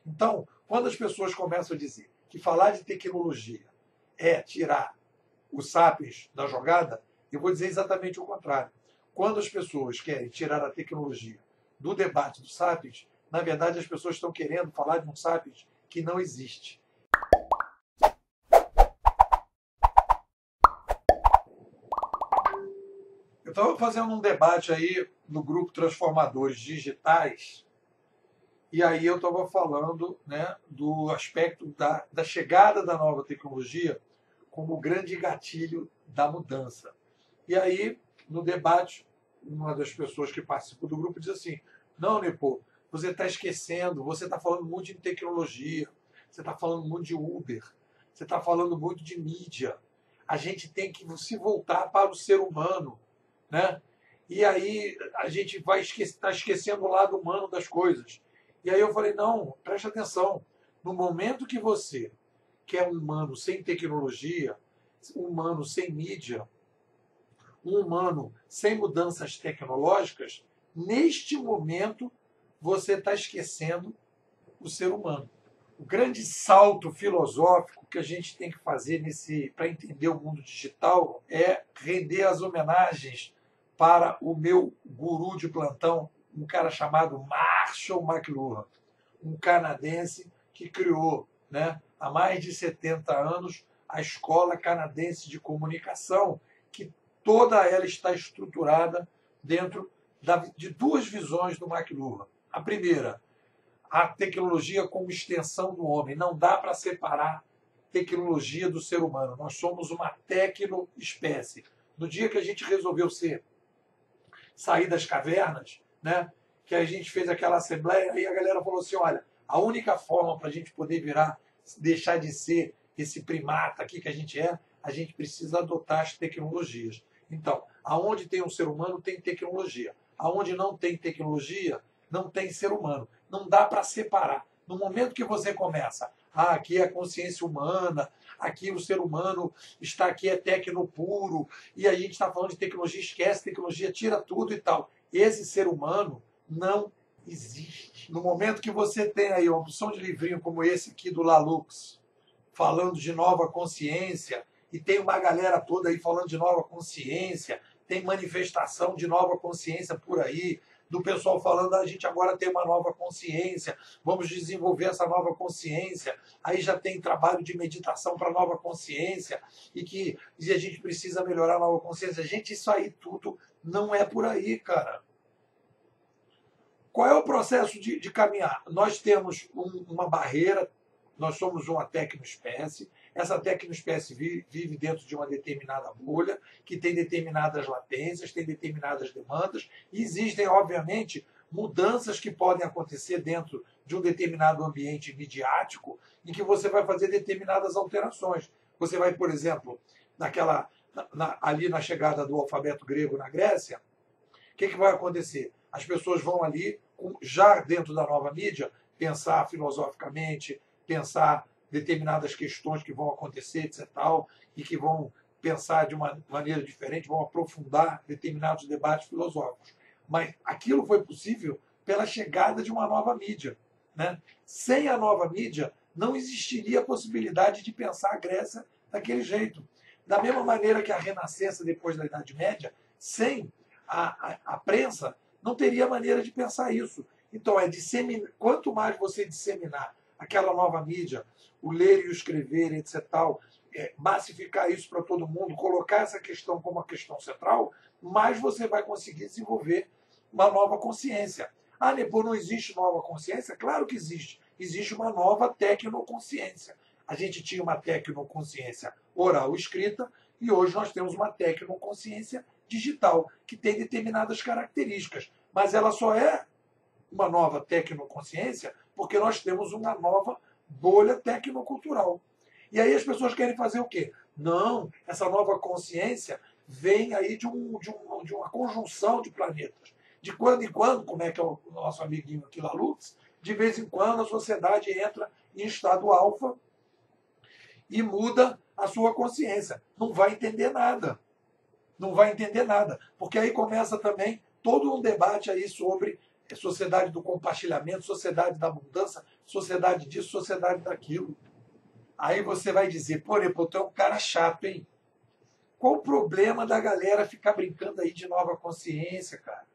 Então, quando as pessoas começam a dizer que falar de tecnologia é tirar o Sapiens da jogada, eu vou dizer exatamente o contrário. Quando as pessoas querem tirar a tecnologia do debate do Sapiens, na verdade as pessoas estão querendo falar de um Sapiens que não existe. Eu estava fazendo um debate aí no grupo Transformadores Digitais, e aí eu estava falando, né, do aspecto da chegada da nova tecnologia como o grande gatilho da mudança. E aí, no debate, uma das pessoas que participou do grupo diz assim: não, Nepo, você está esquecendo, você está falando muito de tecnologia, você está falando muito de Uber, você está falando muito de mídia. A gente tem que se voltar para o ser humano, né? E aí a gente vai estar esquecendo o lado humano das coisas. E aí eu falei: não, preste atenção. No momento que você quer um humano sem tecnologia, um humano sem mídia, um humano sem mudanças tecnológicas, neste momento você está esquecendo o ser humano. O grande salto filosófico que a gente tem que fazer para entender o mundo digital é render as homenagens para o meu guru de plantão, um cara chamado Marshall McLuhan, um canadense que criou, né, há mais de 70 anos a Escola Canadense de Comunicação, que toda ela está estruturada dentro de duas visões do McLuhan. A primeira, a tecnologia como extensão do homem. Não dá para separar tecnologia do ser humano. Nós somos uma tecnoespécie. No dia que a gente resolveu sair das cavernas, né, que a gente fez aquela assembleia, aí a galera falou assim: olha, a única forma para a gente poder deixar de ser esse primata aqui que a gente precisa adotar as tecnologias. Então, aonde tem um ser humano, tem tecnologia. Aonde não tem tecnologia, não tem ser humano. Não dá para separar. No momento que você começa, aqui é a consciência humana, aqui o ser humano está aqui, é tecno puro, e aí a gente está falando de tecnologia, esquece tecnologia, tira tudo e tal. Esse ser humano não existe. No momento que você tem aí uma opção de livrinho como esse aqui do Lalux, falando de nova consciência, e tem uma galera toda aí falando de nova consciência, tem manifestação de nova consciência por aí, do pessoal falando: a gente agora tem uma nova consciência, vamos desenvolver essa nova consciência, aí já tem trabalho de meditação para nova consciência, e a gente precisa melhorar a nova consciência. Gente, isso aí tudo não é por aí, cara. Qual é o processo de caminhar? Nós temos uma barreira, nós somos uma tecnoespécie, essa tecnoespécie vive dentro de uma determinada bolha, que tem determinadas latências, tem determinadas demandas, e existem, obviamente, mudanças que podem acontecer dentro de um determinado ambiente midiático, em que você vai fazer determinadas alterações. Você vai, por exemplo, ali na chegada do alfabeto grego na Grécia, o que vai acontecer? As pessoas vão ali, já dentro da nova mídia, pensar filosoficamente, pensar determinadas questões que vão acontecer, etc. E que vão pensar de uma maneira diferente, vão aprofundar determinados debates filosóficos. Mas aquilo foi possível pela chegada de uma nova mídia, né? Sem a nova mídia, não existiria a possibilidade de pensar a Grécia daquele jeito. Da mesma maneira que a Renascença, depois da Idade Média, sem a prensa, não teria maneira de pensar isso. Então, quanto mais você disseminar aquela nova mídia, o ler e o escrever, etc., massificar isso para todo mundo, colocar essa questão como uma questão central, mais você vai conseguir desenvolver uma nova consciência. Ah, Nepo, não existe nova consciência? Claro que existe. Existe uma nova tecnoconsciência. A gente tinha uma tecnoconsciência oral escrita e hoje nós temos uma tecnoconsciência digital, que tem determinadas características. Mas ela só é uma nova tecnoconsciência porque nós temos uma nova bolha tecnocultural. E aí as pessoas querem fazer o quê? Não, essa nova consciência vem aí de uma conjunção de planetas. De quando em quando, como é que é o nosso amiguinho aqui, Lalux, de vez em quando a sociedade entra em estado alfa e muda a sua consciência. Não vai entender nada. Não vai entender nada. Porque aí começa também todo um debate aí sobre sociedade do compartilhamento, sociedade da mudança, sociedade disso, sociedade daquilo. Aí você vai dizer, pô, tu é um cara chato, hein? Qual o problema da galera ficar brincando aí de nova consciência, cara?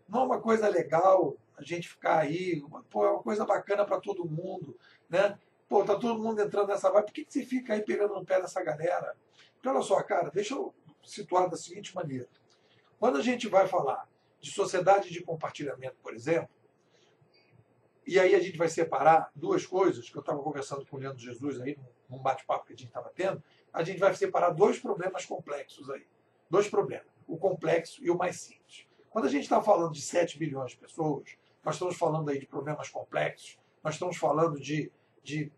Não é uma coisa legal a gente ficar aí, pô, é uma coisa bacana para todo mundo, né? Pô, tá todo mundo entrando nessa vibe, por que você fica aí pegando no pé dessa galera? Porque olha só, cara, deixa eu situar da seguinte maneira. Quando a gente vai falar de sociedade de compartilhamento, por exemplo, e aí a gente vai separar duas coisas, que eu estava conversando com o Leandro Jesus aí, num bate-papo que a gente estava tendo, a gente vai separar dois problemas complexos aí. Dois problemas, o complexo e o mais simples. Quando a gente está falando de 7 bilhões de pessoas, nós estamos falando aí de problemas complexos, nós estamos falando de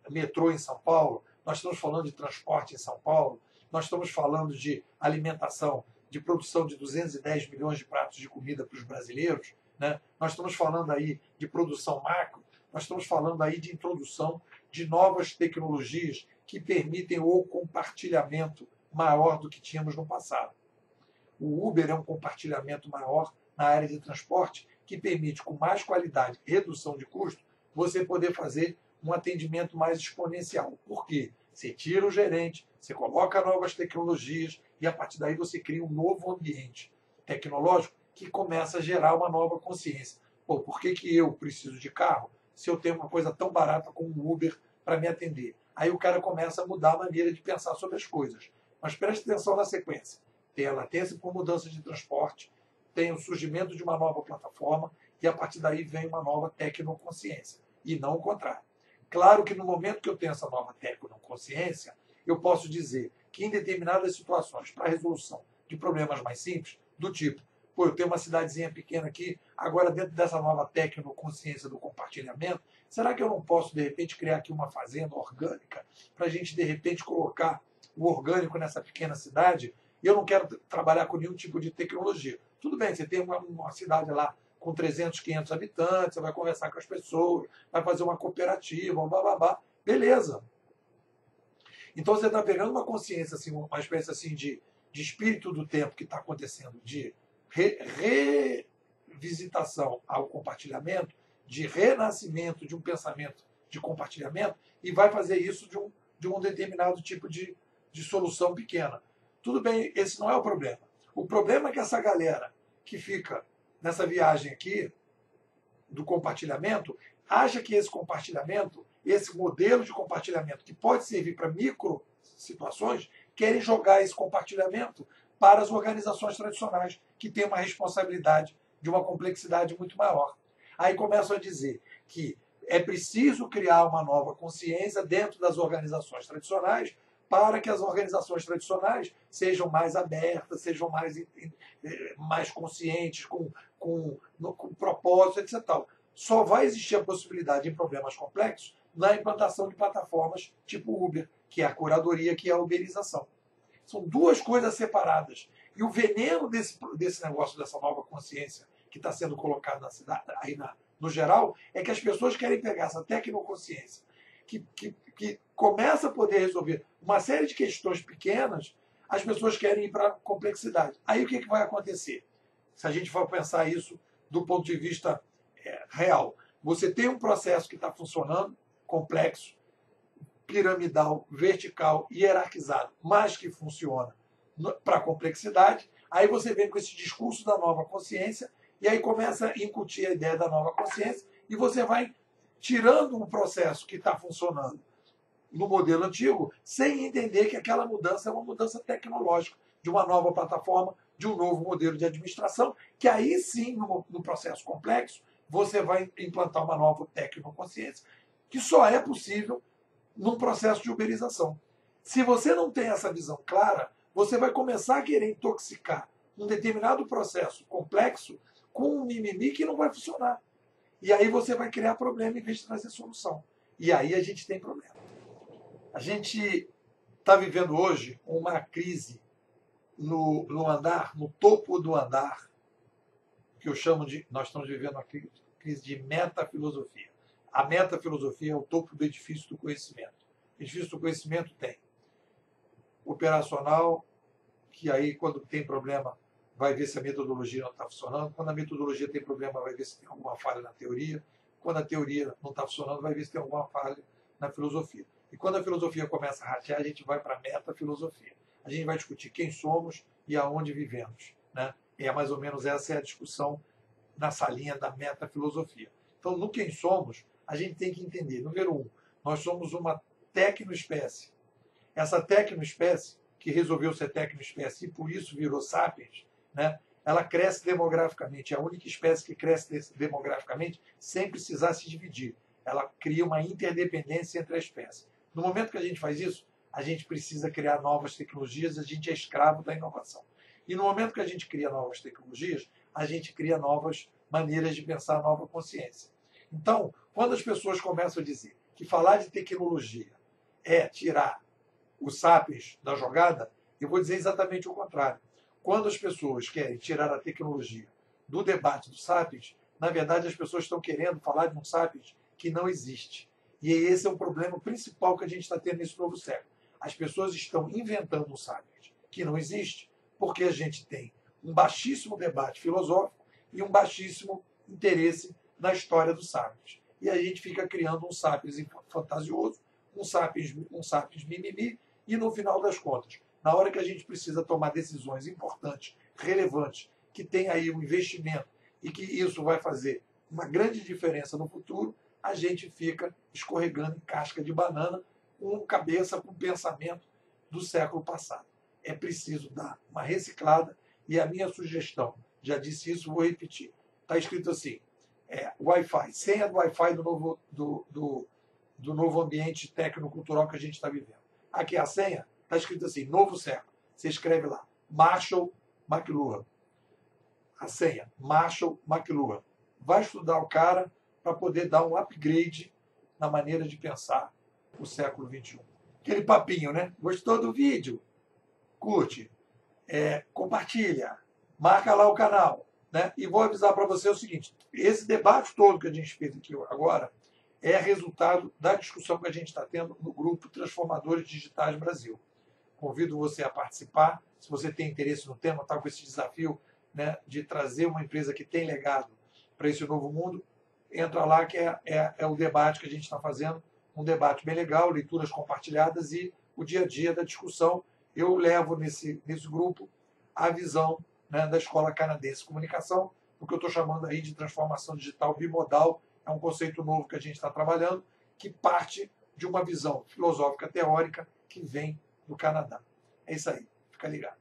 metrô em São Paulo, nós estamos falando de transporte em São Paulo, nós estamos falando de alimentação, de produção de 210 milhões de pratos de comida para os brasileiros, né? Nós estamos falando aí de produção macro, nós estamos falando aí de introdução de novas tecnologias que permitem o compartilhamento maior do que tínhamos no passado. O Uber é um compartilhamento maior na área de transporte que permite, com mais qualidade e redução de custo, você poder fazer um atendimento mais exponencial. Por quê? Você tira o gerente, você coloca novas tecnologias e, a partir daí, você cria um novo ambiente tecnológico que começa a gerar uma nova consciência. Pô, por que eu preciso de carro se eu tenho uma coisa tão barata como um Uber para me atender? Aí o cara começa a mudar a maneira de pensar sobre as coisas. Mas preste atenção na sequência. Tem a latência por mudança de transporte, tem o surgimento de uma nova plataforma e, a partir daí, vem uma nova tecnoconsciência. E não o contrário. Claro que no momento que eu tenho essa nova tecnoconsciência, eu posso dizer que em determinadas situações, para a resolução de problemas mais simples, do tipo, pô, eu tenho uma cidadezinha pequena aqui, agora dentro dessa nova tecnoconsciência do compartilhamento, será que eu não posso, de repente, criar aqui uma fazenda orgânica para a gente, de repente, colocar o orgânico nessa pequena cidade? E eu não quero trabalhar com nenhum tipo de tecnologia. Tudo bem, você tem uma cidade lá com 300, 500 habitantes, você vai conversar com as pessoas, vai fazer uma cooperativa, um bababá, beleza. Então você está pegando uma consciência, assim, uma espécie assim, de espírito do tempo que está acontecendo, de revisitação ao compartilhamento, de renascimento de um pensamento de compartilhamento, e vai fazer isso de um determinado tipo de solução pequena. Tudo bem, esse não é o problema. O problema é que essa galera que fica nessa viagem aqui do compartilhamento acha que esse compartilhamento, esse modelo de compartilhamento que pode servir para micro situações, querem jogar esse compartilhamento para as organizações tradicionais, que têm uma responsabilidade de uma complexidade muito maior. Aí começam a dizer que é preciso criar uma nova consciência dentro das organizações tradicionais para que as organizações tradicionais sejam mais abertas, sejam mais conscientes, com propósito, etc. Só vai existir a possibilidade em problemas complexos na implantação de plataformas tipo Uber, que é a curadoria, que é a uberização. São duas coisas separadas. E o veneno desse negócio, dessa nova consciência que está sendo colocado na cidade, aí no geral, é que as pessoas querem pegar essa tecnoconsciência que começa a poder resolver uma série de questões pequenas, as pessoas querem ir para a complexidade. Aí o que vai acontecer? Se a gente for pensar isso do ponto de vista real. Você tem um processo que está funcionando, complexo, piramidal, vertical, hierarquizado, mas que funciona para a complexidade. Aí você vem com esse discurso da nova consciência e aí começa a incutir a ideia da nova consciência e você vai tirando um processo que está funcionando no modelo antigo, sem entender que aquela mudança é uma mudança tecnológica, de uma nova plataforma, de um novo modelo de administração, que aí sim, no processo complexo, você vai implantar uma nova tecnoconsciência, que só é possível num processo de uberização. Se você não tem essa visão clara, você vai começar a querer intoxicar um determinado processo complexo com um mimimi que não vai funcionar. E aí você vai criar problema em vez de trazer solução. E aí a gente tem problema. A gente está vivendo hoje uma crise no andar, no topo do andar, que eu chamo de... Nós estamos vivendo uma crise de metafilosofia. A metafilosofia é o topo do edifício do conhecimento. O edifício do conhecimento tem operacional, que aí, quando tem problema, vai ver se a metodologia não está funcionando. Quando a metodologia tem problema, vai ver se tem alguma falha na teoria. quando a teoria não está funcionando, vai ver se tem alguma falha na filosofia. E quando a filosofia começa a ratear, a gente vai para a metafilosofia. A gente vai discutir quem somos e aonde vivemos, né? E é mais ou menos essa é a discussão nessa linha da metafilosofia. Então, no quem somos, a gente tem que entender, número um, nós somos uma tecnoespécie. Essa tecnoespécie, que resolveu ser tecnoespécie e por isso virou sapiens, né? Ela cresce demograficamente. É a única espécie que cresce demograficamente sem precisar se dividir. Ela cria uma interdependência entre as espécies. No momento que a gente faz isso, a gente precisa criar novas tecnologias, a gente é escravo da inovação. E no momento que a gente cria novas tecnologias, a gente cria novas maneiras de pensar, nova consciência. Então, quando as pessoas começam a dizer que falar de tecnologia é tirar os sapiens da jogada, eu vou dizer exatamente o contrário. Quando as pessoas querem tirar a tecnologia do debate dos sapiens, na verdade as pessoas estão querendo falar de um sapiens que não existe. E esse é o problema principal que a gente está tendo nesse novo século. As pessoas estão inventando um sapiens que não existe, porque a gente tem um baixíssimo debate filosófico e um baixíssimo interesse na história dos sapiens. E a gente fica criando um sapiens fantasioso, um sapiens mimimi, e no final das contas, na hora que a gente precisa tomar decisões importantes, relevantes, que tem aí um investimento e que isso vai fazer uma grande diferença no futuro, a gente fica escorregando em casca de banana com cabeça, com pensamento do século passado. É preciso dar uma reciclada e a minha sugestão, já disse isso, vou repetir. Está escrito assim, Wi-Fi, senha do Wi-Fi do novo ambiente tecnocultural que a gente está vivendo. Aqui a senha, está escrito assim, novo século. Você escreve lá, Marshall McLuhan. A senha, Marshall McLuhan. Vai estudar o cara para poder dar um upgrade na maneira de pensar o século XXI. Aquele papinho, né? Gostou do vídeo? Curte, compartilha, marca lá o canal. Né? E vou avisar para você o seguinte, esse debate todo que a gente fez aqui agora é resultado da discussão que a gente está tendo no grupo Transformadores Digitais Brasil. Convido você a participar, se você tem interesse no tema, está com esse desafio, né, de trazer uma empresa que tem legado para esse novo mundo, entra lá que é o debate que a gente está fazendo, um debate bem legal, leituras compartilhadas e o dia a dia da discussão. Eu levo nesse grupo a visão, né, da Escola Canadense de Comunicação, o que eu estou chamando aí de transformação digital bimodal. É um conceito novo que a gente está trabalhando, que parte de uma visão filosófica teórica que vem do Canadá. É isso aí, fica ligado.